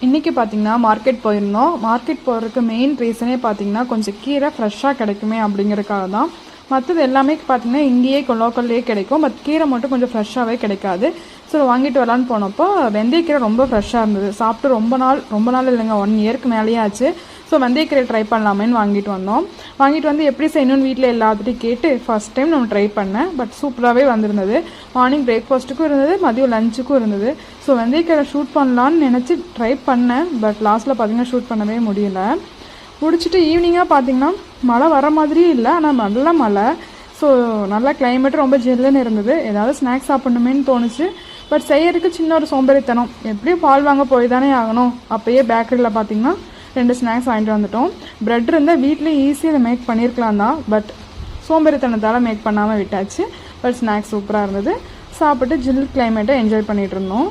இன்றைக்கி பார்த்திங்கன்னா மார்க்கெட் போயிருந்தோம். மார்க்கெட் போகிறதுக்கு மெயின் ரீசனே பார்த்திங்கன்னா கொஞ்சம் கீரை ஃப்ரெஷ்ஷாக கிடைக்குமே அப்படிங்கிறதுக்காக தான். மற்றது எல்லாமே பார்த்திங்கன்னா இங்கேயே லோக்கல்லையே கிடைக்கும். பட் கீரை மட்டும் கொஞ்சம் ஃப்ரெஷ்ஷாகவே கிடைக்காது. ஸோ வாங்கிட்டு வரலான்னு போனப்போ வெந்தயக்கீரை ரொம்ப ஃப்ரெஷ்ஷாக இருந்தது. சாப்பிட்டு ரொம்ப நாள் இல்லைங்க, 1 இயருக்கு மேலேயே ஆச்சு. ஸோ வெந்தயக்கீரை ட்ரை பண்ணலாமேன்னு வாங்கிட்டு வந்தோம். வாங்கிட்டு வந்து எப்படி செய்யணும்னு வீட்டில் எல்லாத்துட்டையும் கேட்டு ஃபஸ்ட் டைம் நம்ம ட்ரை பண்ணேன். பட் சூப்பராகவே வந்திருந்தது. மார்னிங் பிரேக்ஃபாஸ்ட்டுக்கும் இருந்தது, மதியம் லஞ்சுக்கும் இருந்தது. ஸோ வெந்தயக்கீரை ஷூட் பண்ணலான்னு நினச்சி ட்ரை பண்ணேன். பட் லாஸ்ட்டில் பார்த்திங்கன்னா ஷூட் பண்ணவே முடியல. முடிச்சுட்டு ஈவினிங்காக பார்த்திங்கன்னா மழை வர மாதிரியே இல்லை, ஆனால் நல்ல மழை. ஸோ நல்லா கிளைமேட்டு ரொம்ப ஜில்லுன்னு இருந்தது. ஏதாவது ஸ்நாக்ஸ் சாப்பிட்ணுமேன்னு தோணுச்சு. பட் செய்யறதுக்கு சின்ன ஒரு சோம்பேறித்தனம். எப்படியும் பால் வாங்க போய் தானே ஆகணும். அப்போயே பேக்கரியில் பார்த்திங்கன்னா 2 ஸ்நாக்ஸ் வாங்கிட்டு வந்துட்டோம். ப்ரெட் இருந்தால் வீட்லேயும் ஈஸியாக இதை மேக் பண்ணியிருக்கலாம் தான். பட் சோம்பேறித்தனத்தால் மேக் பண்ணாமல் விட்டாச்சு. பட் ஸ்நாக்ஸ் சூப்பராக இருந்தது. சாப்பிட்டு ஜில் கிளைமேட்டை என்ஜாய் பண்ணிகிட்டு இருந்தோம்.